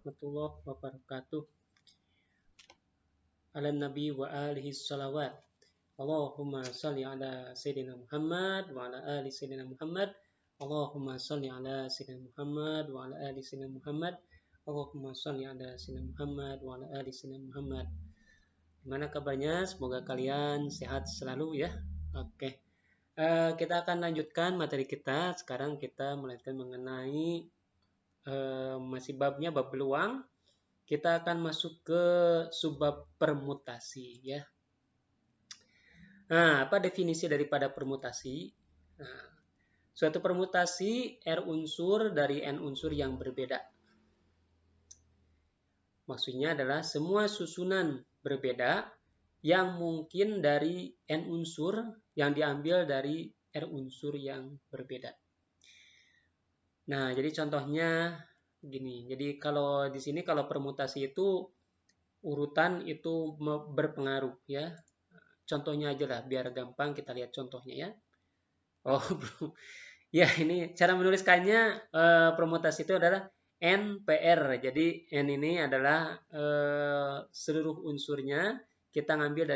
warahmatullahi wabarakatuh. Ala nabi wa alihi salawat. Allahumma salli ala sayyidina Muhammad wa ala ali sayyidina Muhammad. Allahumma salli ala sayyidina Muhammad wa ala ali sayyidina Muhammad. Allahumma salli ala sayyidina Muhammad wa ala ali sayyidina Muhammad. Gimana kabarnya? Semoga kalian sehat selalu ya. Oke. Kita akan lanjutkan materi kita. Sekarang kita melanjutkan mengenai masih babnya bab peluang. Kita akan masuk ke subbab permutasi ya. Nah, apa definisi daripada permutasi? Nah, suatu permutasi R unsur dari N unsur yang berbeda. Maksudnya adalah semua susunan berbeda yang mungkin dari N unsur yang diambil dari R unsur yang berbeda. Nah, jadi contohnya gini. Jadi kalau di sini kalau permutasi itu urutan itu berpengaruh ya. Contohnya aja lah biar gampang kita lihat contohnya ya. Oh, ya ini cara menuliskannya permutasi itu adalah NPR. Jadi N ini adalah seluruh unsurnya kita ngambil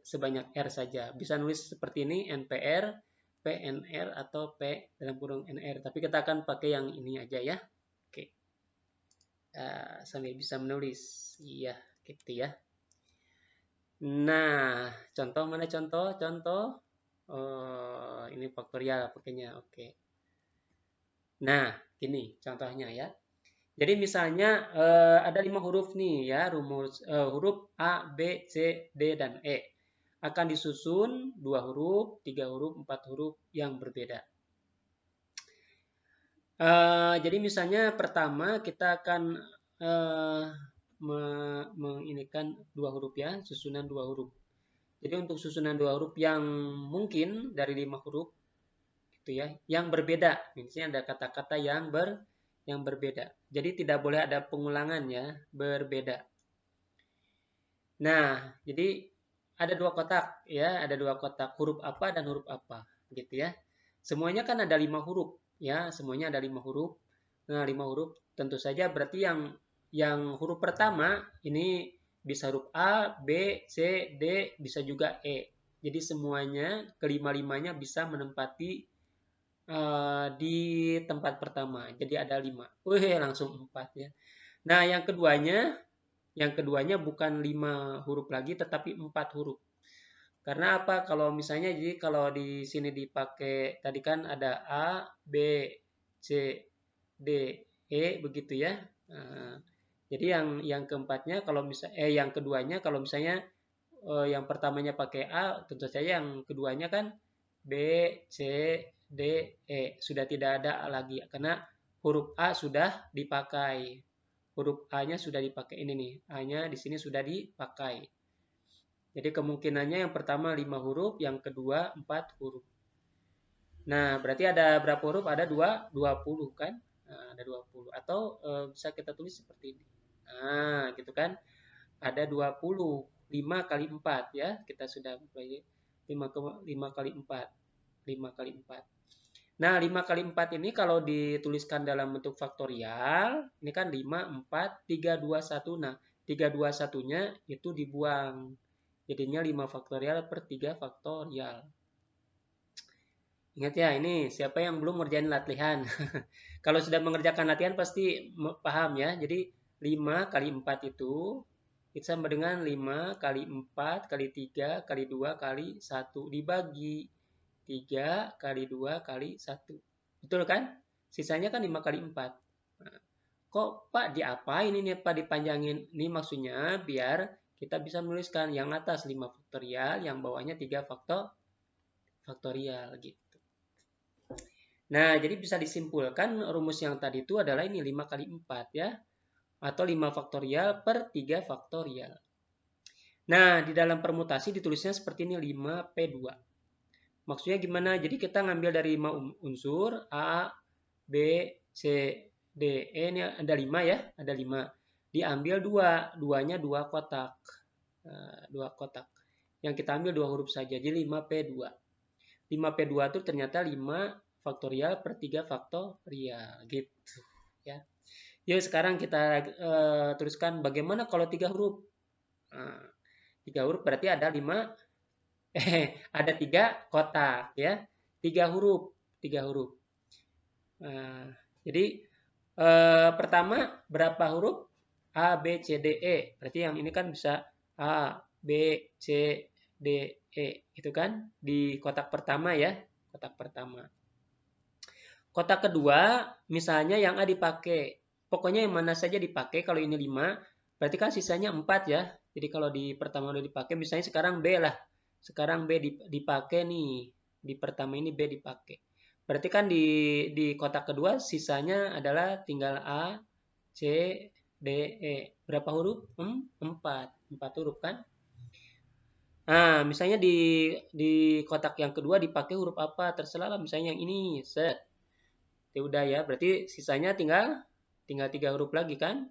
sebanyak R saja. Bisa nulis seperti ini NPR, PNR atau P dalam kurung NR. Tapi kita akan pakai yang ini aja ya. Oke. Sambil bisa menulis. Iya, gitu ya. Nah, contoh mana contoh? Contoh. Oh, ini faktorial pakainya. Oke. Nah, ini contohnya ya. Jadi misalnya ada 5 huruf nih ya, rumus huruf A, B, C, D, dan E. Akan disusun 2 huruf, 3 huruf, 4 huruf yang berbeda. Jadi misalnya pertama kita akan menginikan 2 huruf ya, susunan 2 huruf. Jadi untuk susunan 2 huruf yang mungkin dari 5 huruf gitu ya, yang berbeda. Misalnya ada kata-kata yang berbeda. Jadi tidak boleh ada pengulangan ya, berbeda. Nah, jadi ada 2 kotak ya, ada 2 kotak huruf apa dan huruf apa gitu ya. Semuanya kan ada 5 huruf ya, semuanya ada 5 huruf. Nah, 5 huruf tentu saja berarti yang huruf pertama ini bisa huruf A, B, C, D, bisa juga E. Jadi semuanya kelima-limanya bisa menempati di tempat pertama. Jadi ada 5. Wih, langsung 4 ya. Nah, yang keduanya bukan 5 huruf lagi tetapi 4 huruf. Karena apa? Kalau misalnya jadi kalau di sini dipakai tadi kan ada A, B, C, D, E begitu ya. Nah, jadi yang keempatnya kalau yang keduanya kalau misalnya yang pertamanya pakai A, tentu saja yang keduanya kan B, C, D, E. Sudah tidak ada A lagi karena huruf A sudah dipakai. Huruf A-nya sudah dipakai ini nih. A-nya di sini sudah dipakai. Jadi kemungkinannya yang pertama 5 huruf, yang kedua 4 huruf. Nah, berarti ada berapa huruf? Ada 20 kan? Nah, ada 20. Atau bisa kita tulis seperti ini. Nah, gitu kan? Ada 20. 5 kali 4 ya. Kita sudah mulai 5 kali 4. 5 kali 4. Nah, 5 kali 4 ini kalau dituliskan dalam bentuk faktorial, ini kan 5, 4, 3, 2, 1. Nah, 3, 2, 1-nya itu dibuang. Jadinya 5 faktorial per 3 faktorial. Ingat ya, ini siapa yang belum ngerjain latihan. Kalau sudah mengerjakan latihan pasti paham ya. Jadi 5 kali 4 itu sama dengan 5 kali 4 kali 3 kali 2 kali 1 dibagi 3 kali 2 kali 1. Betul kan? Sisanya kan 5 kali 4. Nah, kok Pak diapain ini Pak dipanjangin? Ini maksudnya biar kita bisa menuliskan yang atas 5 faktorial, yang bawahnya 3 faktorial gitu. Nah, jadi bisa disimpulkan rumus yang tadi itu adalah ini 5 kali 4 ya. Atau 5 faktorial per 3 faktorial. Nah, di dalam permutasi ditulisnya seperti ini 5P2. Maksudnya gimana? Jadi kita ngambil dari 5 unsur A, B, C, D, E. Ini ada 5 ya, ada 5. Diambil 2, duanya 2 kotak. 2 kotak. Yang kita ambil 2 huruf saja, jadi 5P2. 5P2 itu ternyata 5 faktorial per 3 faktorial gitu ya. Yuk sekarang kita tuliskan bagaimana kalau 3 huruf. Nah, 3 huruf berarti ada 5, ada 3 kotak ya. 3 huruf, 3 huruf. Nah, jadi pertama berapa huruf? A, B, C, D, E. Berarti yang ini kan bisa A, B, C, D, E. Gitu kan? Di kotak pertama ya. Kotak pertama. Kotak kedua, misalnya yang A dipakai. Pokoknya yang mana saja dipakai. Kalau ini 5, berarti kan sisanya 4 ya. Jadi kalau di pertama udah dipakai, misalnya sekarang B lah. Sekarang B dipakai nih. Di pertama ini B dipakai. Berarti kan di kotak kedua sisanya adalah tinggal A, C, D, E. Berapa huruf? 4. 4 huruf kan? Nah, misalnya di kotak yang kedua dipakai huruf apa? Terserah lah, misalnya yang ini. Set. Ya udah ya, berarti sisanya tinggal tinggal 3 huruf lagi kan?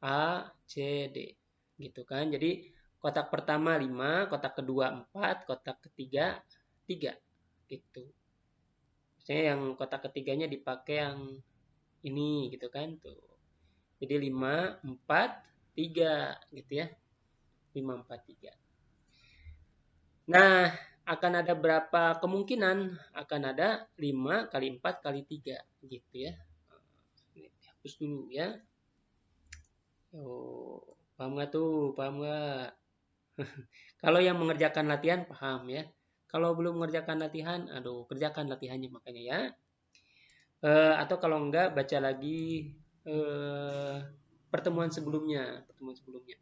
A, C, D. Gitu kan. Jadi kotak pertama 5, kotak kedua 4, kotak ketiga 3. Gitu. Misalnya yang kotak ketiganya dipakai yang ini gitu kan tuh. Jadi 5, 4, 3 gitu ya. 5, 4, 3. Nah, akan ada berapa kemungkinan? Akan ada 5 kali 4 kali 3 gitu ya. Ini hapus dulu ya. Oh, paham nggak tuh? Paham nggak? Kalau yang mengerjakan latihan paham ya. Kalau belum mengerjakan latihan, aduh, kerjakan latihannya makanya ya. Atau kalau enggak, baca lagi pertemuan sebelumnya. Pertemuan sebelumnya.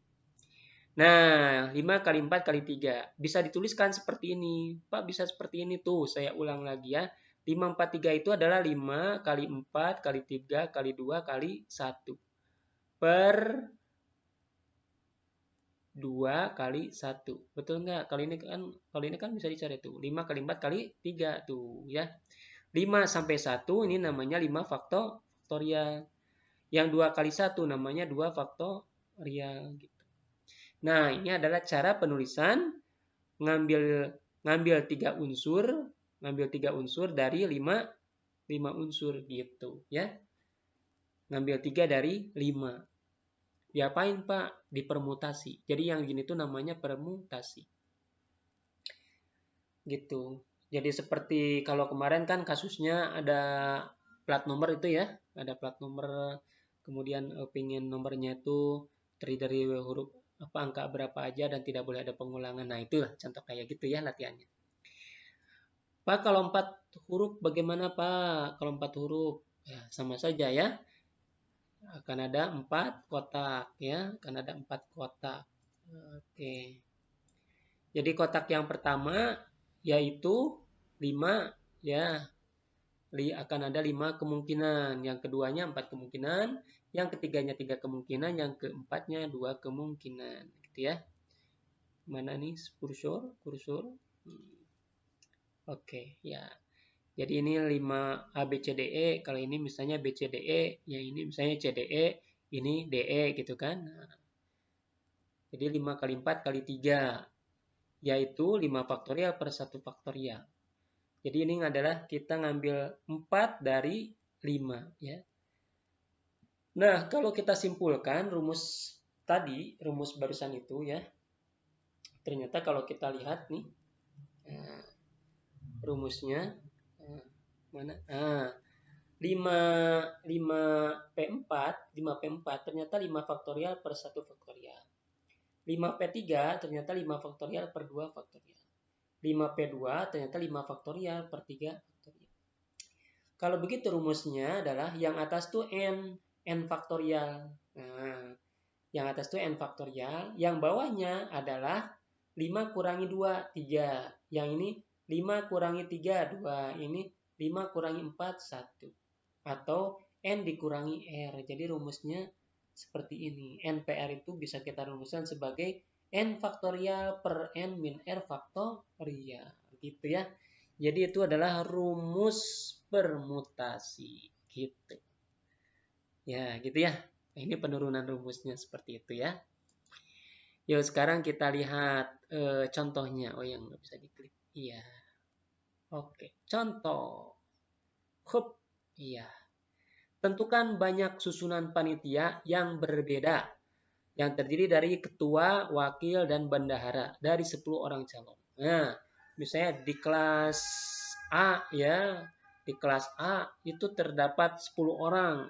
Nah, 5 kali 4 kali 3. Bisa dituliskan seperti ini. Pak, bisa seperti ini tuh. Saya ulang lagi ya. 5, 4, 3 itu adalah 5 kali 4 kali 3 kali 2 kali 1. Per 2 kali 1. Betul nggak? Kalau ini kan bisa dicari tuh. 5 kali 4 kali 3 tuh ya. 5 sampai 1 ini namanya 5 faktorial. Yang 2 kali 1 namanya 2 faktorial gitu. Nah, ini adalah cara penulisan ngambil ngambil 3 unsur dari 5 unsur gitu ya. Ngambil 3 dari 5. Diapain Pak? Dipermutasi. Jadi yang gini tuh namanya permutasi. Gitu. Jadi seperti kalau kemarin kan kasusnya ada plat nomor itu ya, ada plat nomor, kemudian pingin nomornya itu terdiri dari huruf apa angka berapa aja dan tidak boleh ada pengulangan. Nah, itulah contoh kayak gitu ya latihannya. Pak, kalau 4 huruf bagaimana Pak? Kalau 4 huruf ya sama saja ya. Akan ada 4 kotak ya, akan ada 4 kotak. Oke. Jadi kotak yang pertama yaitu 5 ya. Akan ada 5 kemungkinan. Yang keduanya 4 kemungkinan. Yang ketiganya 3 kemungkinan. Yang keempatnya 2 kemungkinan. Gitu ya. Mana nih kursor? Oke, ya. Jadi ini 5 A, B, C, D, E. Kalau ini misalnya B, C, D, E. Ya ini misalnya C, D, E. Ini D, E gitu kan. Nah, jadi 5 kali 4 kali 3. Yaitu 5 faktorial per 1 faktorial. Jadi ini adalah kita ngambil 4 dari 5 ya. Nah, kalau kita simpulkan rumus tadi, rumus barusan itu ya. Ternyata kalau kita lihat nih rumusnya mana? 5 5P4 ternyata 5 faktorial per 1 faktorial. 5P3 ternyata 5 faktorial per 2 faktorial. 5P2 ternyata 5 faktorial per 3 faktorial. Kalau begitu rumusnya adalah yang atas tuh n faktorial. Nah, yang atas tuh n faktorial, yang bawahnya adalah 5 kurangi 2, 3. Yang ini 5 kurangi 3, 2. Ini 5 kurangi 4, 1. Atau n dikurangi r. Jadi rumusnya seperti ini. NPR itu bisa kita rumuskan sebagai n faktorial per n min r faktorial. Gitu ya. Jadi itu adalah rumus permutasi. Gitu. Ya, gitu ya. Ini penurunan rumusnya seperti itu ya. Yuk sekarang kita lihat contohnya. Oh yang nggak bisa diklik. Iya. Oke, contoh. Hup. Iya. Tentukan banyak susunan panitia yang berbeda yang terdiri dari ketua, wakil, dan bendahara dari 10 orang calon. Nah, misalnya di kelas A ya, di kelas A itu terdapat 10 orang.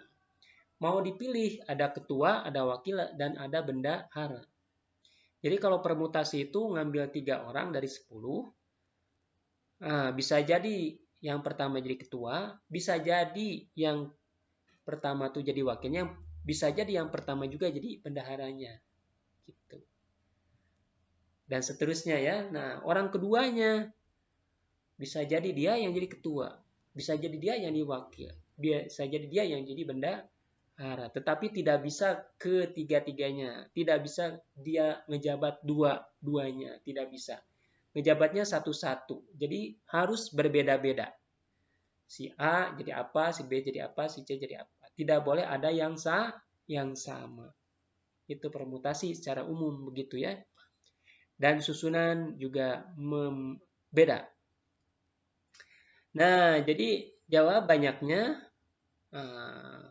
Mau dipilih ada ketua, ada wakil, dan ada bendahara. Jadi kalau permutasi itu ngambil 3 orang dari 10, nah, bisa jadi yang pertama jadi ketua, bisa jadi yang pertama tuh jadi wakilnya, bisa jadi yang pertama juga jadi bendaharanya. Gitu. Dan seterusnya ya. Nah, orang keduanya bisa jadi dia yang jadi ketua, bisa jadi dia yang jadi wakil, bisa jadi dia yang jadi bendahara. Tetapi tidak bisa ketiga-tiganya, tidak bisa dia ngejabat dua-duanya, tidak bisa. Ngejabatnya satu-satu. Jadi harus berbeda-beda. Si A jadi apa, si B jadi apa, si C jadi apa. Tidak boleh ada yang sama. Itu permutasi secara umum begitu ya. Dan susunan juga beda. Nah, jadi jawab banyaknya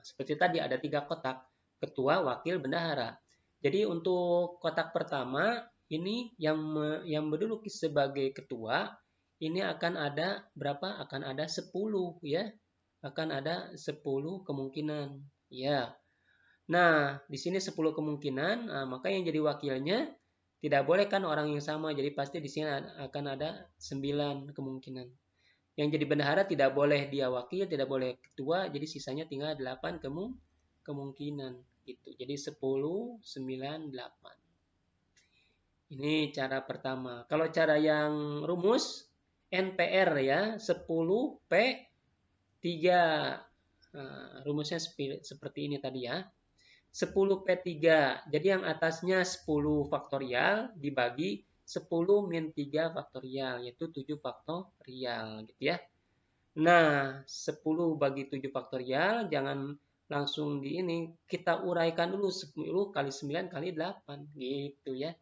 seperti tadi ada 3 kotak, ketua, wakil, bendahara. Jadi untuk kotak pertama ini yang menduduki sebagai ketua ini akan ada berapa? Akan ada 10 ya. Akan ada 10 kemungkinan. Ya. Nah, di sini 10 kemungkinan, maka yang jadi wakilnya tidak boleh kan orang yang sama. Jadi pasti di sini akan ada 9 kemungkinan. Yang jadi bendahara tidak boleh dia wakil, tidak boleh ketua, jadi sisanya tinggal 8 kemungkinan gitu. Jadi 10, 9, 8. Ini cara pertama. Kalau cara yang rumus NPR ya, 10 P 3. Nah, rumusnya seperti ini tadi ya. 10P3. Jadi yang atasnya 10 faktorial dibagi 10 min 3 faktorial, yaitu 7 faktorial gitu ya. Nah, 10 bagi 7 faktorial, jangan langsung di ini, kita uraikan dulu 10 kali 9 kali 8 gitu ya.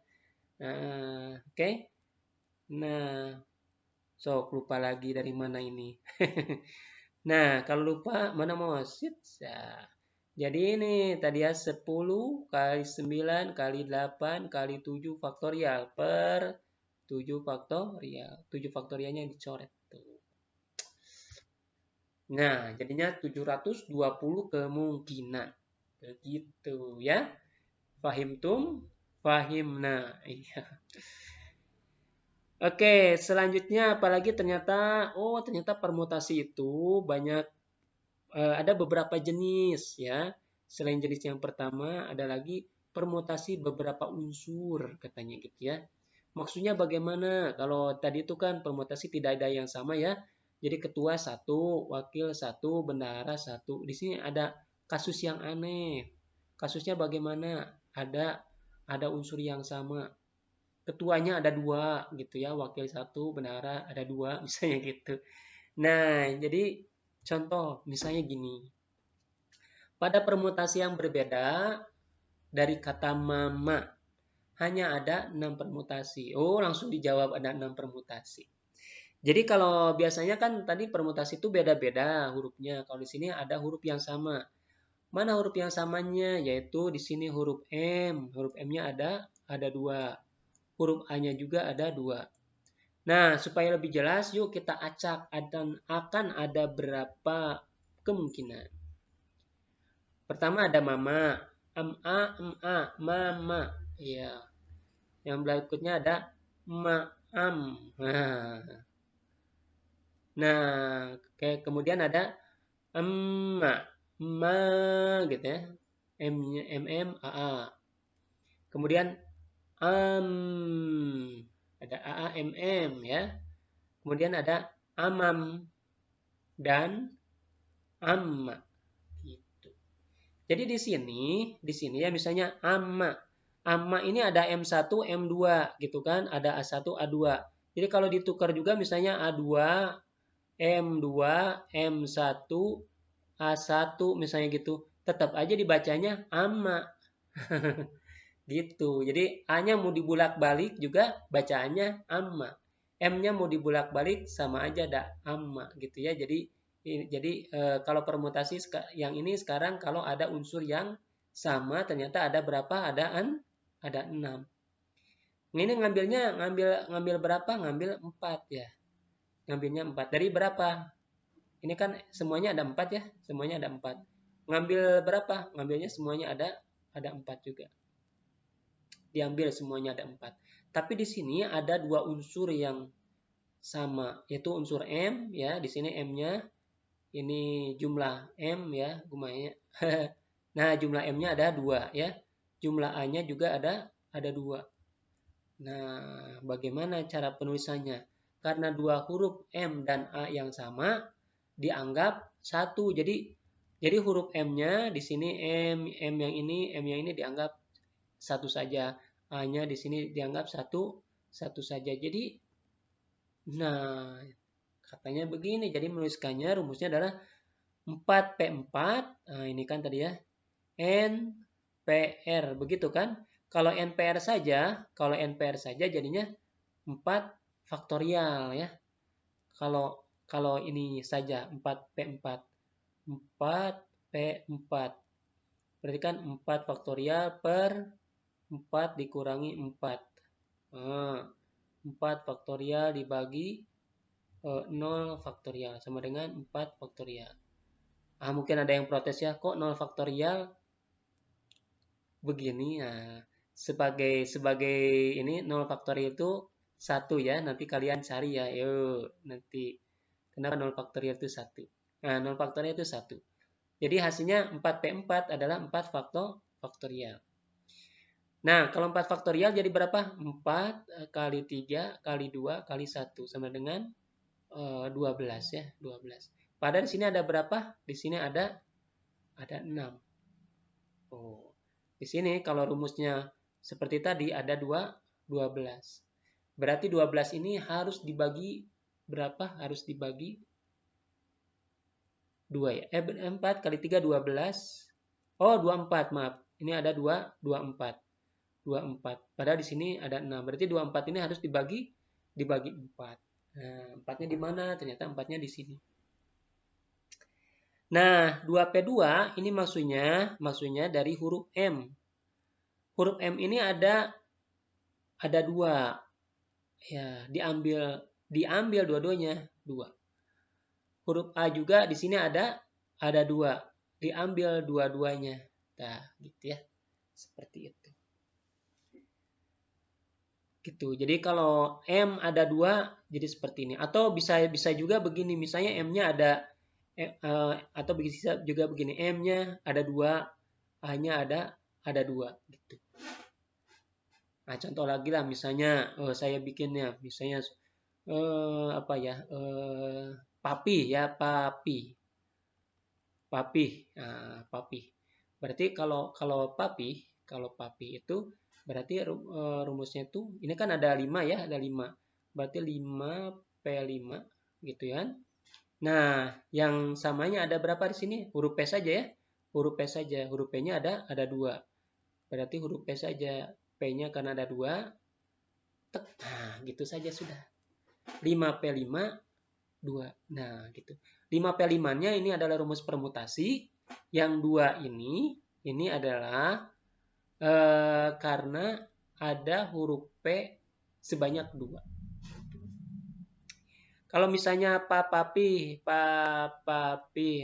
Nah, oke. Nah, lupa lagi dari mana ini. Nah, kalau lupa mana mau sit. Jadi ini tadi ya 10 kali 9 kali 8 kali 7 faktorial per 7 faktorial. 7 faktorialnya dicoret tuh. Nah, jadinya 720 kemungkinan. Begitu ya. Fahimtum? Fahimna. Iya. Oke, selanjutnya apalagi ternyata permutasi itu banyak ada beberapa jenis ya. Selain jenis yang pertama ada lagi permutasi beberapa unsur katanya gitu ya. Maksudnya bagaimana? Kalau tadi itu kan permutasi tidak ada yang sama ya. Jadi ketua 1, wakil 1, bendahara 1. Di sini ada kasus yang aneh. Kasusnya bagaimana? Ada unsur yang sama. Ketuanya ada 2 gitu ya, wakil 1, bendahara ada 2 misalnya gitu. Nah, jadi contoh misalnya gini. Pada permutasi yang berbeda dari kata mama hanya ada 6 permutasi. Oh, langsung dijawab ada 6 permutasi. Jadi kalau biasanya kan tadi permutasi itu beda-beda hurufnya. Kalau di sini ada huruf yang sama. Mana huruf yang samanya? Yaitu di sini huruf M. Huruf M-nya ada 2. Huruf A-nya juga ada 2. Nah, supaya lebih jelas, yuk kita acak akan ada berapa kemungkinan. Pertama ada mama, mama. Ya. Yang berikutnya ada ma'am. Nah, kemudian ada emma, ma gitu ya. M-nya A. Kemudian ada AAMM ya. Kemudian ada amam dan amma gitu. Jadi di sini ya misalnya amma. Amma ini ada M1, M2 gitu kan, ada A1, A2. Jadi kalau ditukar juga misalnya A2, M2, M1, A1 misalnya gitu, tetap aja dibacanya amma. Gitu. Jadi A-nya mau dibulak-balik juga bacaannya amma. M-nya mau dibulak-balik sama aja ada amma gitu ya. Jadi Jadi kalau permutasi yang ini sekarang kalau ada unsur yang sama ternyata ada berapa? Ada 6. Ini ngambil berapa? Ngambil 4 ya. Ngambilnya 4. Dari berapa? Ini kan semuanya ada 4 ya. Semuanya ada 4. Ngambil berapa? Ngambilnya semuanya ada 4 juga. Diambil semuanya ada 4. Tapi di sini ada dua unsur yang sama, yaitu unsur M ya. Di sini M-nya ini jumlah M ya, jumlahnya. Nah, jumlah M-nya ada 2 ya. Jumlah A-nya juga ada 2. Nah, bagaimana cara penulisannya? Karena dua huruf M dan A yang sama dianggap satu. Jadi huruf M-nya di sini M yang ini dianggap satu saja. A-nya di sini dianggap satu saja. Jadi, nah, katanya begini. Jadi menuliskannya rumusnya adalah 4P4. Nah, ini kan tadi ya. NPR, begitu kan? Kalau NPR saja jadinya 4 faktorial ya. Kalau ini saja 4P4. 4P4. Berarti kan 4 faktorial per 4 dikurangi 4. 4 faktorial dibagi 0 faktorial sama dengan 4 faktorial. Mungkin ada yang protes ya, kok 0 faktorial begini? Nah, sebagai ini 0 faktorial itu 1 ya. Nanti kalian cari ya. Yuk, nanti kenapa 0 faktorial itu 1? Nah, 0 faktorial itu 1. Jadi hasilnya 4P4 adalah 4 faktorial. Nah, kalau 4 faktorial jadi berapa? 4 kali 3 kali 2 kali 1 sama dengan 12 ya, 12. Padahal di sini ada berapa? Di sini ada 6. Oh. Di sini kalau rumusnya seperti tadi ada 12. Berarti 12 ini harus dibagi berapa? Harus dibagi 2 ya. 4 kali 3 12. Oh, 24, maaf. Ini ada 24. 24. Padahal di sini ada 6. Berarti 24 ini harus dibagi 4. Nah, 4-nya di mana? Ternyata 4-nya di sini. Nah, 2P2 ini maksudnya dari huruf M. Huruf M ini ada 2. Ya, diambil dua-duanya, 2. Huruf A juga di sini ada 2. Diambil dua-duanya. Nah, gitu ya. Seperti itu. Gitu. Jadi kalau M ada 2 jadi seperti ini. Atau bisa juga begini, misalnya M-nya ada atau bisa juga begini, M-nya ada 2, A-nya ada 2 gitu. Nah, contoh lagi lah misalnya saya bikinnya misalnya apa ya? Papi ya, papi. Nah, papi. Berarti kalau papi itu berarti rumusnya itu ini kan ada 5 ya, ada 5. Berarti 5P5 gitu ya. Nah, yang samanya ada berapa di sini? Huruf P saja ya. Huruf P saja. Huruf P-nya ada 2. Berarti huruf P saja. P-nya karena ada 2. Nah, gitu saja sudah. 5P5 2. Nah, gitu. 5P5-nya ini adalah rumus permutasi. Yang 2 ini adalah karena ada huruf P sebanyak 2. Kalau misalnya papapi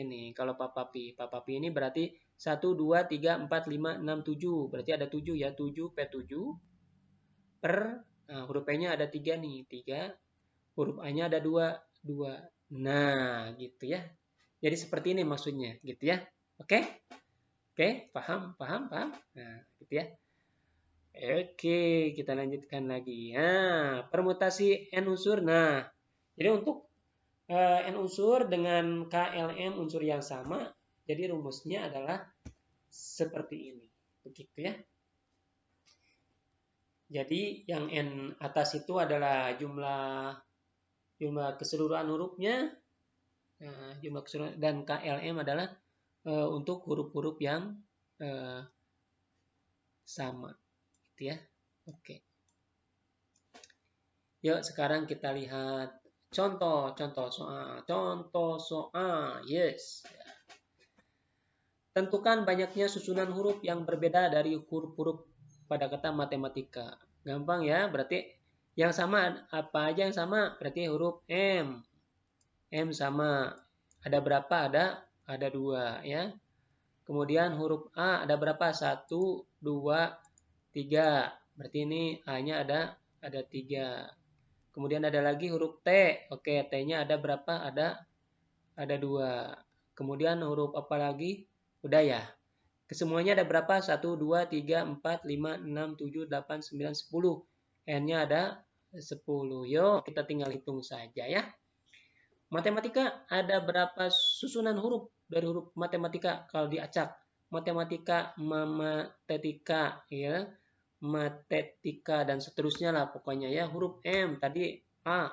ini, kalau papapi ini berarti 1, 2, 3, 4, 5, 6, 7. Berarti ada 7 ya, 7 P7 per, nah, huruf P-nya ada 3 nih, 3. Huruf A-nya ada 2, 2. Nah, gitu ya. Jadi seperti ini maksudnya, gitu ya. Oke? Oke, paham? Nah, gitu ya. Oke, kita lanjutkan lagi. Nah, permutasi N unsur. Nah, jadi untuk N unsur dengan KLM unsur yang sama, jadi rumusnya adalah seperti ini. Begitu ya. Jadi yang N atas itu adalah jumlah keseluruhan hurufnya. Nah, jumlah keseluruhan dan KLM adalah untuk huruf-huruf yang sama. Gitu ya. Oke. Yuk sekarang kita lihat Contoh soal, yes. Tentukan banyaknya susunan huruf yang berbeda dari huruf-huruf pada kata matematika. Gampang ya, berarti yang sama apa aja yang sama? Berarti huruf M. M sama. Ada berapa? Ada 2 ya. Kemudian huruf A ada berapa? 1, 2, 3. Berarti ini A-nya ada 3. Kemudian ada lagi huruf T. Oke, T-nya ada berapa? Ada 2. Kemudian huruf apa lagi? Udah ya. Kesemuanya ada berapa? 1, 2, 3, 4, 5, 6, 7, 8, 9, 10. N-nya ada 10. Yuk, kita tinggal hitung saja ya. Matematika ada berapa susunan huruf dari huruf matematika kalau diacak? Matematika, matetika, ya, matetika dan seterusnya lah pokoknya ya. Huruf M tadi A.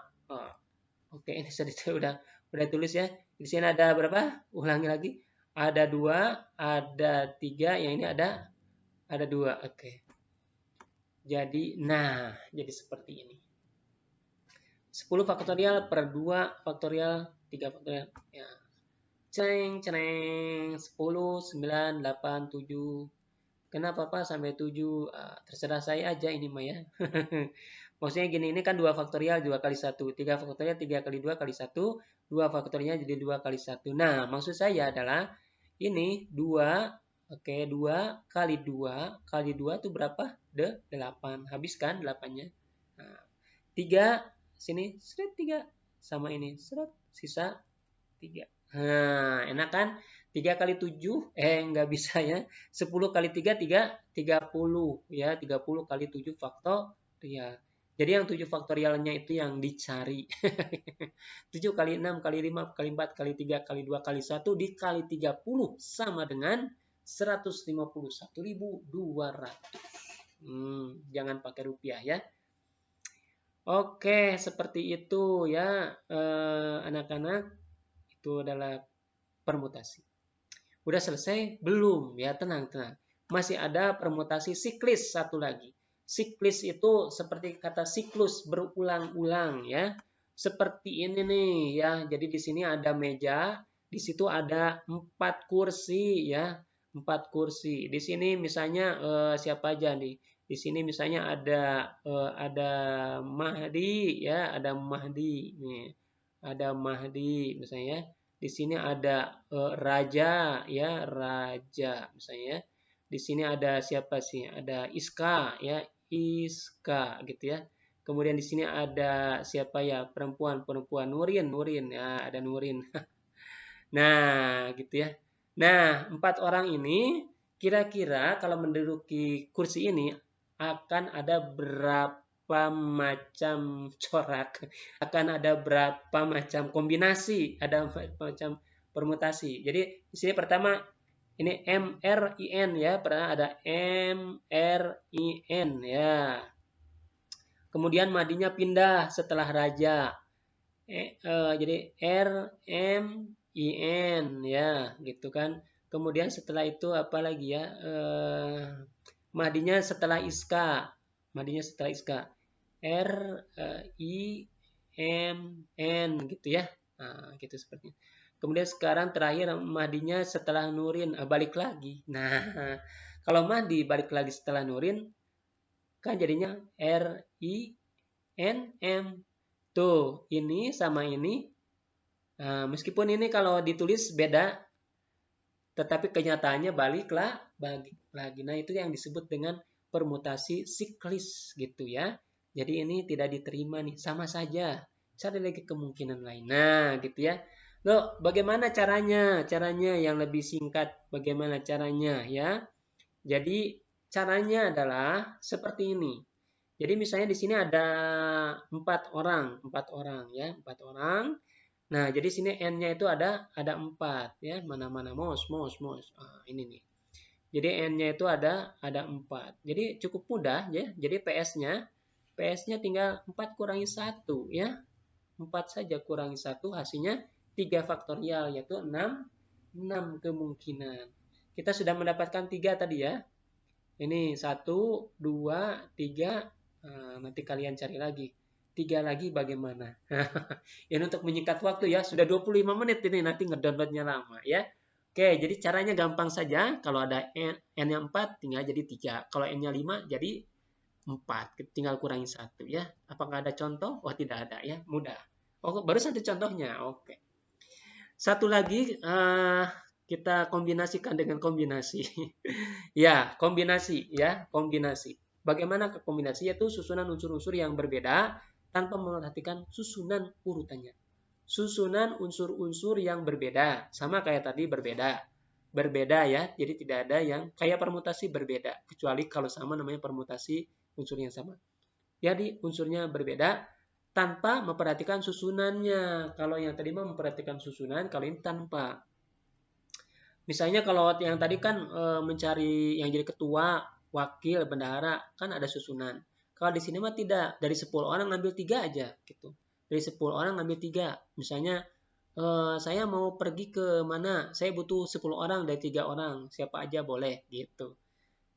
Oke, ini saya udah tulis ya. Di sini ada berapa? Ulangi lagi. Ada 2, ada 3, yang ini ada 2. Oke. Jadi seperti ini. 10 faktorial per 2 faktorial, 3 faktorial. Ya. Cereng, 10, 9, 8, 7. Kenapa Pak sampai 7? Terserah saya aja ini mah ya. Maksudnya gini, ini kan 2 faktorial 2 kali 1. 3 faktorial 3 kali 2 kali 1. 2 faktorialnya jadi 2 kali 1. Nah, maksud saya adalah ini 2. Oke, 2 kali 2 kali 2 itu berapa? 8. Habis kan 8-nya? Nah, 3 sini seret 3 sama ini seret sisa 3. Nah, enak kan? 3 kali 7 enggak bisa ya. 10 kali 3 30 ya. 30 kali 7 faktorial. Jadi yang 7 faktorialnya itu yang dicari. 7 kali 6 kali 5 kali 4 kali 3 kali 2 kali 1 dikali 30 sama dengan 151.200. Jangan pakai rupiah ya. Oke, seperti itu ya anak-anak. Itu adalah permutasi. Udah selesai? Belum ya, tenang. Masih ada permutasi siklis satu lagi. Siklis itu seperti kata siklus, berulang-ulang ya. Seperti ini nih ya. Jadi di sini ada meja, di situ ada 4 kursi ya. 4 kursi. Di sini misalnya siapa aja nih? Di sini misalnya ada Mahdi ya, ada Mahdi nih. Ada Mahdi misalnya. Di sini ada raja ya, raja misalnya ya. Di sini ada siapa sih? Ada Iska ya, Iska gitu ya. Kemudian di sini ada siapa ya? Perempuan Nurin ya, ada Nurin. Nah, gitu ya. Nah, 4 orang ini kira-kira kalau menduduki kursi ini akan ada berapa macam corak, akan ada berapa macam kombinasi, ada macam permutasi. Jadi di sini pertama ini MRIN ya, pernah ada MRIN ya. Kemudian madinya pindah setelah raja. Jadi RMIN ya, gitu kan. Kemudian setelah itu apa lagi ya? Madinya setelah Iska. RIMN gitu ya. Nah, gitu sepertinya. Kemudian sekarang terakhir madinya setelah Nurin, balik lagi. Nah, kalau Mahdi balik lagi setelah Nurin kan jadinya RINM. Tuh, ini sama ini. Nah, meskipun ini kalau ditulis beda, tetapi kenyataannya baliklah lagi. Nah, itu yang disebut dengan permutasi siklis gitu ya. Jadi ini tidak diterima nih, sama saja. Cari lagi kemungkinan lain. Nah, gitu ya. Loh, bagaimana caranya? Caranya yang lebih singkat, bagaimana caranya ya? Jadi caranya adalah seperti ini. Jadi misalnya di sini ada 4 orang ya, 4 orang. Nah, jadi sini n-nya itu ada 4 ya. Mana-mana mouse. Ini nih. Jadi n-nya itu ada 4. Jadi cukup mudah ya. Jadi PS-nya tinggal 4 kurangi 1 ya. 4 saja kurangi 1 hasilnya 3 faktorial yaitu 6 kemungkinan. Kita sudah mendapatkan 3 tadi ya. Ini 1, 2, 3. Nanti kalian cari lagi. 3 lagi bagaimana? Ini untuk menyingkat waktu ya. Sudah 25 menit ini, nanti ngedownloadnya lama ya. Oke, jadi caranya gampang saja. Kalau ada N-nya 4, tinggal jadi 3. Kalau N-nya 5, jadi 4. Tinggal kurangi 1 ya. Apakah ada contoh? Oh, tidak ada ya. Mudah. Oh, baru satu contohnya. Oke. Satu lagi, kita kombinasikan dengan kombinasi. Ya, kombinasi ya, kombinasi. Bagaimana ke kombinasi? Yaitu susunan unsur-unsur yang berbeda tanpa memperhatikan susunan urutannya. Susunan unsur-unsur yang berbeda, sama kayak tadi berbeda. Berbeda ya, jadi tidak ada yang kayak permutasi berbeda, kecuali kalau sama namanya permutasi unsur yang sama. Jadi unsurnya berbeda tanpa memperhatikan susunannya. Kalau yang tadi memperhatikan susunan, kalau ini tanpa. Misalnya kalau yang tadi kan mencari yang jadi ketua, wakil, bendahara, kan ada susunan. Kalau di sini mah tidak, dari 10 orang ngambil 3 aja gitu. Dari 10 orang ngambil 3. Misalnya saya mau pergi ke mana? Saya butuh 10 orang dari 3 orang. Siapa aja boleh gitu.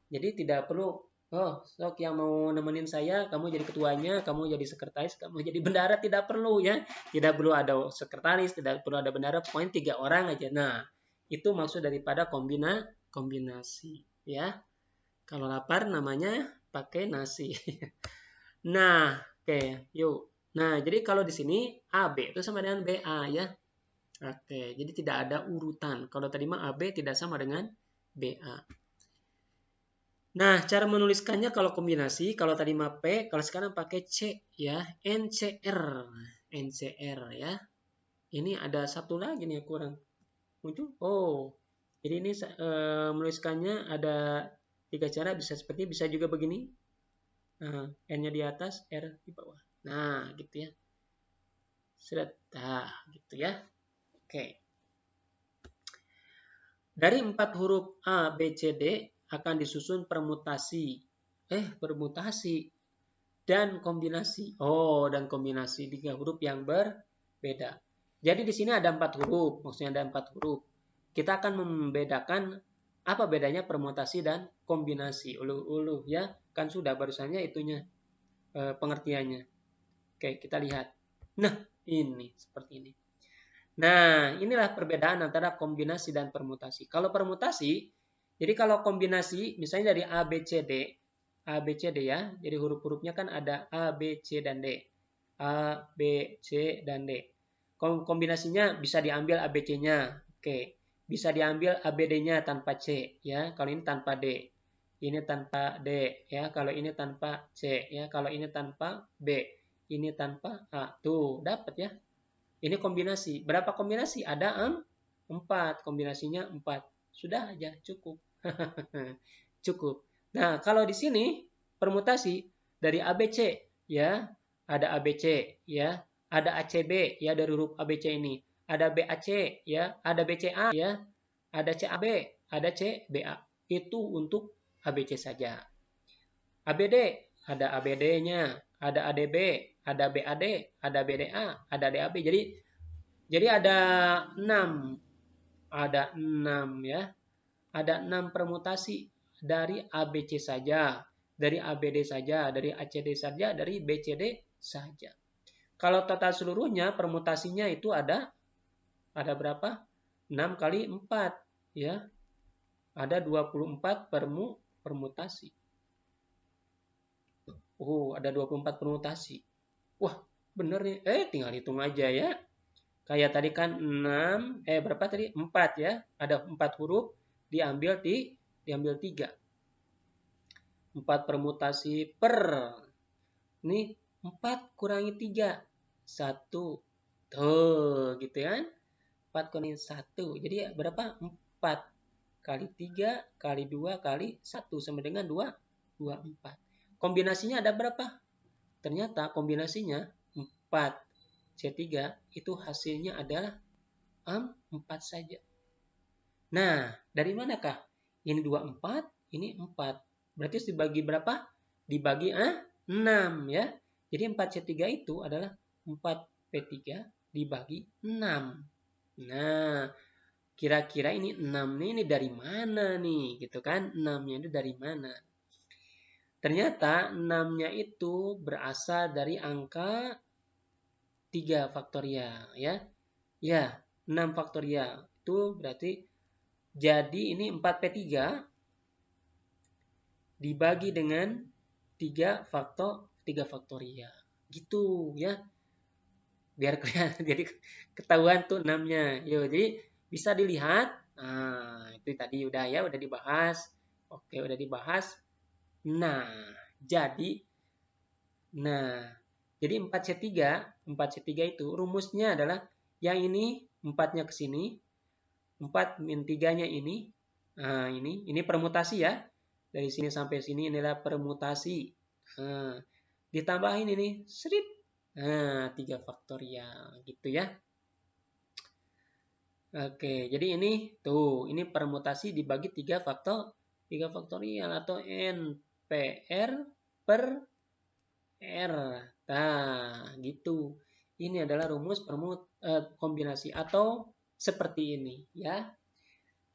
Jadi tidak perlu, oh, sok yang mau nemenin saya, kamu jadi ketuanya, kamu jadi sekretaris, kamu jadi bendahara, tidak perlu ya. Tidak perlu ada sekretaris, tidak perlu ada bendahara, pokoknya 3 orang aja. Nah, itu maksud daripada kombinasi ya. Kalau lapar namanya pakai nasi. Nah, oke, yuk. Nah, jadi kalau di sini AB itu sama dengan BA ya. Oke, jadi tidak ada urutan. Kalau tadi mah AB tidak sama dengan BA. Nah, cara menuliskannya kalau kombinasi, kalau tadi mah P, kalau sekarang pakai C ya, NCR. NCR ya. Ini ada satu lagi nih yang kurang. Muncul. Oh. Jadi ini menuliskannya ada 3 cara, bisa seperti bisa juga begini. Nah, N-nya di atas, R di bawah. Nah, gitu ya. Sudah, gitu ya. Oke. Dari 4 huruf A, B, C, D akan disusun permutasi. Permutasi dan kombinasi. Oh, dan kombinasi 3 huruf yang berbeda. Jadi di sini ada 4 huruf, maksudnya ada 4 huruf. Kita akan membedakan apa bedanya permutasi dan kombinasi. Uluh ya, kan sudah barusannya itunya pengertiannya. Oke, kita lihat. Nah, ini seperti ini. Nah, inilah perbedaan antara kombinasi dan permutasi. Kalau permutasi, jadi kalau kombinasi, misalnya dari A, B, C, D, A, B, C, D ya, jadi huruf-hurufnya kan ada A, B, C, dan D. A, B, C, dan D. Kombinasinya bisa diambil A, B, C-nya. Oke. Bisa diambil A, B, D-nya tanpa C. Ya, kalau ini tanpa D. Ini tanpa D. Ya, kalau ini tanpa C. Ya, kalau ini tanpa B. Ini tanpa A. Tuh, dapat ya. Ini kombinasi. Berapa kombinasi? Ada 4. Kombinasinya 4. Sudah aja, cukup. Cukup. Nah, kalau di sini permutasi dari ABC ya, ada ABC ya, ada ACB ya dari huruf ABC ini. Ada BAC ya, ada BCA ya, ada CAB, ada CBA. Itu untuk ABC saja. ABD, ada ABD-nya, ada ADB, ada BAD, ada BDA, ada DAB. Jadi ada 6. Ada 6 ya. Ada 6 permutasi dari ABC saja, dari ABD saja, dari ACD saja, dari BCD saja. Kalau total seluruhnya permutasinya itu ada berapa? 6 kali 4 ya. Ada 24 permutasi. Ada 24 permutasi. Wah, bener nih. Tinggal hitung aja ya. Kayak tadi kan 6, berapa tadi? 4 ya. Ada 4 huruf, diambil 3. 4 permutasi per. Ini 4 kurangi 3. 1. Tuh, gitu kan. 4 kurangi 1. Jadi berapa? 4 kali 3 kali 2 kali 1 sama dengan 24. Kombinasinya ada berapa? Ternyata kombinasinya 4 C3 itu hasilnya adalah 4 saja. Nah, dari manakah? Ini 24, ini 4. Berarti dibagi berapa? Dibagi 6 ya. Jadi 4C3 itu adalah 4P3 dibagi 6. Nah, kira-kira ini 6 ini dari mana nih? Gitu kan? 6-nya itu dari mana? Ternyata 6-nya itu berasal dari angka 3 faktorial ya. Ya, 6 faktorial. Itu berarti jadi ini 4P3 dibagi dengan 3 faktorial. Gitu ya. Biar kelihatan jadi ketahuan tuh 6-nya. Yo, jadi bisa dilihat. Nah, itu tadi udah ya, udah dibahas. Oke, udah dibahas. Nah, jadi jadi 4C3 itu rumusnya adalah yang ini 4-nya ke sini, 4 min 3-nya ini. Nah, ini permutasi ya. Dari sini sampai sini inilah permutasi. Nah, ditambahin ini, serip. Nah, 3 faktorial gitu ya. Oke, jadi ini tuh, ini permutasi dibagi 3 faktorial atau NPR per R. Nah, gitu. Ini adalah rumus kombinasi atau seperti ini ya.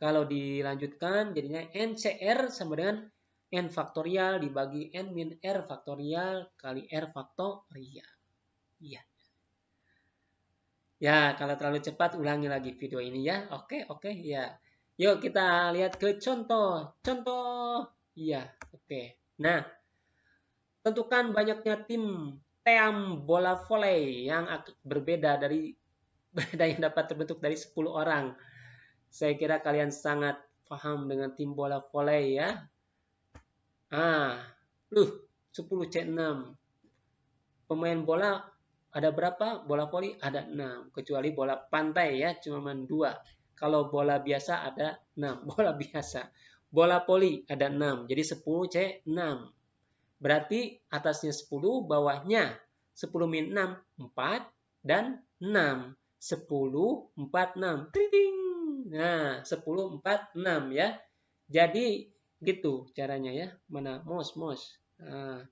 Kalau dilanjutkan jadinya NCR sama dengan N faktorial dibagi N min R faktorial kali R faktorial. Iya. Ya, kalau terlalu cepat ulangi lagi video ini ya. Oke, ya. Yuk kita lihat ke contoh. Contoh. Iya, oke. Nah, tentukan banyaknya tim bola volley yang berbeda yang dapat terbentuk dari 10 orang. Saya kira kalian sangat paham dengan tim bola volley ya. 10C6. Pemain bola ada berapa? Bola voli ada 6. Kecuali bola pantai ya, cuma 2. Kalau bola biasa ada 6. Bola biasa. Bola voli ada 6. Jadi 10C6. Berarti atasnya 10, bawahnya 10 min 6, 4. Dan 6. 10, 4, 6. Triting. Nah, 10, 4, 6 ya. Jadi gitu caranya ya. Mana? Mos. Nah,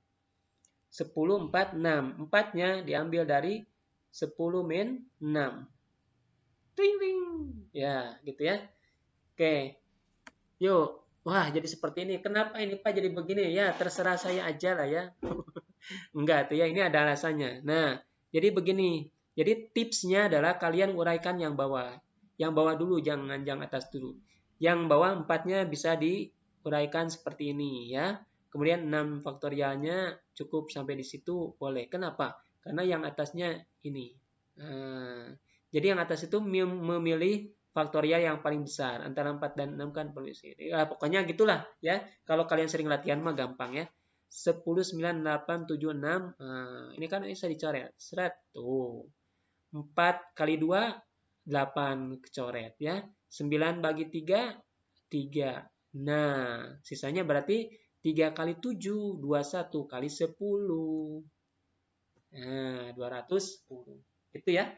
10, 4, 6. 4-nya diambil dari 10 min 6. Ring, ring. Ya, gitu ya. Oke. Yuk. Wah, jadi seperti ini. Kenapa ini Pak jadi begini? Ya, terserah saya aja lah ya. Enggak tuh ya, ini ada alasannya. Nah, jadi begini. Jadi tipsnya adalah kalian uraikan yang bawah. Yang bawah dulu, jangan yang atas dulu. Yang bawah 4-nya bisa diuraikan seperti ini ya. Kemudian 6 faktorialnya cukup sampai di situ boleh. Kenapa? Karena yang atasnya ini. Nah, jadi yang atas itu memilih faktorial yang paling besar. Antara 4 dan 6 kan perlu isi. Ya, pokoknya gitulah ya. Kalau kalian sering latihan mah gampang ya. 10, 9, 8, 7, 6. Nah, ini kan bisa dicoret. Seret. Tuh. 4 kali 2, 8 kecoret ya. 9 bagi 3, 3. Nah, sisanya berarti 3 kali 7, 21 kali 10. Nah, 210. Itu ya.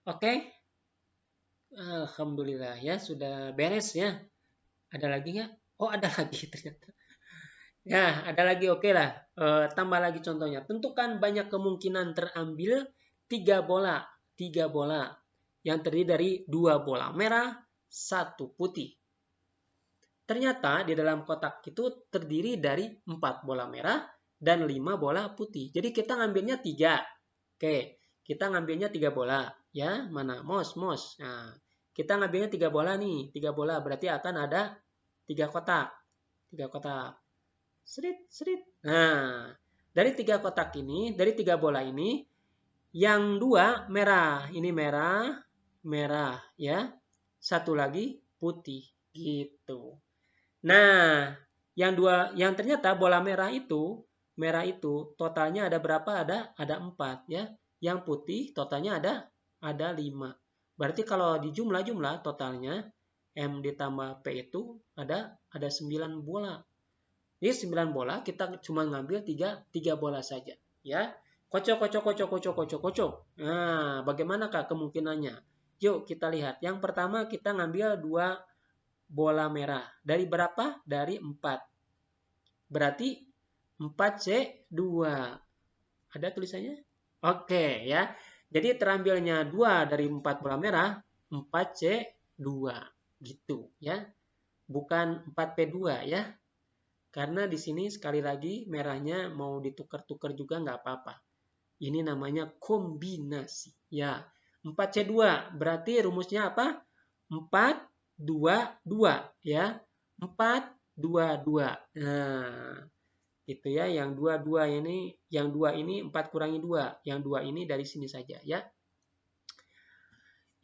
Oke. Alhamdulillah ya, sudah beres ya. Ada lagi nggak? Oh, ada lagi ternyata. Ya, ada lagi, oke lah. Tambah lagi contohnya. Tentukan banyak kemungkinan terambil 3 bola. 3 bola. Yang terdiri dari 2 bola merah, 1 putih. Ternyata di dalam kotak itu terdiri dari 4 bola merah dan 5 bola putih. Jadi kita ngambilnya 3. Oke, kita ngambilnya 3 bola. Ya, mana? Mos. Nah, kita ngambilnya 3 bola nih. 3 bola berarti akan ada 3 kotak. 3 kotak. Serit. Nah, dari 3 kotak ini, dari 3 bola ini, yang 2 merah. Ini merah ya. Satu lagi putih gitu. Nah, yang ternyata bola merah itu totalnya ada berapa? Ada 4 ya. Yang putih totalnya ada 5. Berarti kalau di jumlah totalnya M ditambah P itu ada 9 bola. Jadi 9 bola kita cuma ngambil 3 bola saja ya. Kocok. Nah, bagaimanakah kemungkinannya? Yuk kita lihat. Yang pertama kita ngambil 2 bola merah. Dari berapa? Dari 4. Berarti 4C2. Ada tulisannya? Oke ya. Jadi terambilnya 2 dari 4 bola merah, 4C2. Gitu ya. Bukan 4P2 ya. Karena di sini sekali lagi merahnya mau ditukar-tukar juga nggak apa-apa. Ini namanya kombinasi. Ya, 4C2 berarti rumusnya apa? 4, 2, 2. Ya, 4, 2, 2. Nah, gitu ya. Yang 2, 2 ini, yang 2 ini 4 kurangi 2. Yang 2 ini dari sini saja ya.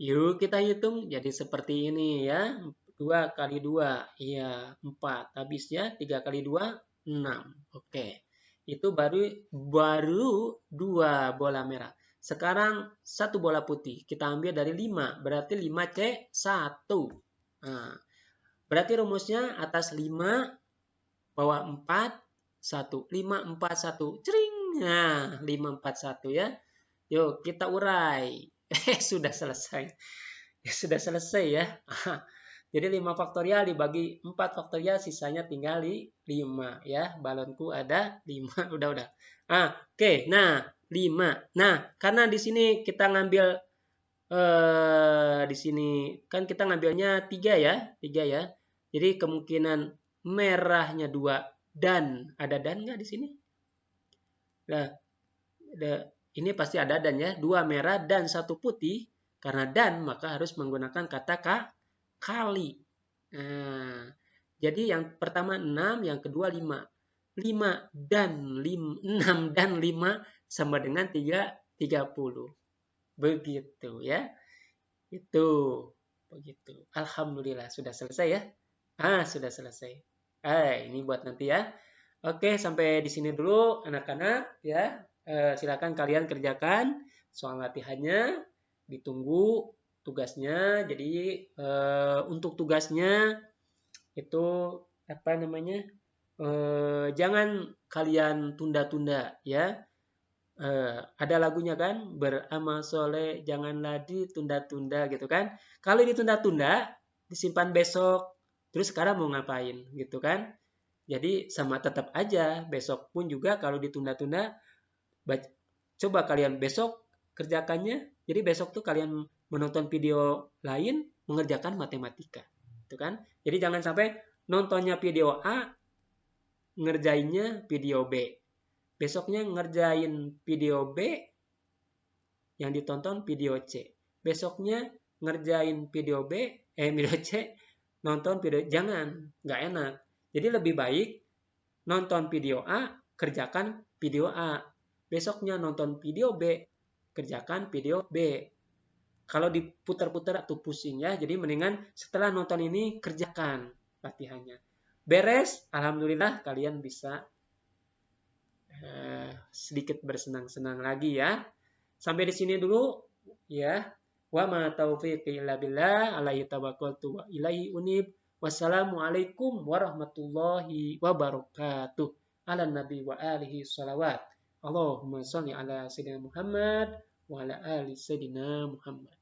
Yuk kita hitung jadi seperti ini ya. 2 kali 2, iya 4. Habisnya 3 kali 2, 6. Oke. Itu baru 2 bola merah. Sekarang 1 bola putih. Kita ambil dari 5. Berarti 5C1. Nah, berarti rumusnya atas 5 bawah 4 1. 5 4 1. Cering. Nah, 5 4 1 ya. Yuk kita urai. Sudah selesai. Ya, sudah selesai ya. Jadi 5 faktorial dibagi 4 faktorial sisanya tinggal 5 ya. Balonku ada 5. Udah. Oke. Nah, 5. Nah, karena di sini kita ngambil di sini kan kita ngambilnya 3 ya. 3 ya. Jadi kemungkinan merahnya 2 dan ada dan nggak di sini? Nah, ini pasti ada dan ya. 2 merah dan 1 putih. Karena dan maka harus menggunakan kata kali. Nah, jadi yang pertama 6, yang kedua 5. 5 dan 5, 6 dan 5 sama dengan 30. Begitu ya. Itu begitu. Alhamdulillah sudah selesai ya. Sudah selesai. Ini buat nanti ya. Oke, sampai di sini dulu anak-anak ya. Silakan kalian kerjakan soal latihannya. Ditunggu tugasnya. Jadi untuk tugasnya itu apa namanya? Jangan kalian tunda-tunda ya. Ada lagunya kan, beramal soleh janganlah ditunda-tunda gitu kan. Kalau ditunda-tunda disimpan besok, terus sekarang mau ngapain gitu kan. Jadi sama tetap aja besok pun juga kalau ditunda-tunda, coba kalian besok kerjakannya. Jadi besok tuh kalian menonton video lain mengerjakan matematika, gitu kan? Jadi jangan sampai nontonnya video A, ngerjainnya video B. Besoknya ngerjain video B, yang ditonton video C. Besoknya ngerjain video video C, nonton video, jangan, nggak enak. Jadi lebih baik nonton video A, kerjakan video A. Besoknya nonton video B, kerjakan video B. Kalau diputar-putar atau pusing ya, jadi mendingan setelah nonton ini kerjakan latihannya. Beres, alhamdulillah kalian bisa sedikit bersenang-senang lagi ya. Sampai di sini dulu ya. Wa ma taufiqi illa billah, alaihi tawakkaltu wa ilaihi unib. Wassalamualaikum warahmatullahi wabarakatuh. Ala nabi wa alihi salawat. Allahumma sholli ala sayyidina Muhammad wa ala ali sayyidina Muhammad.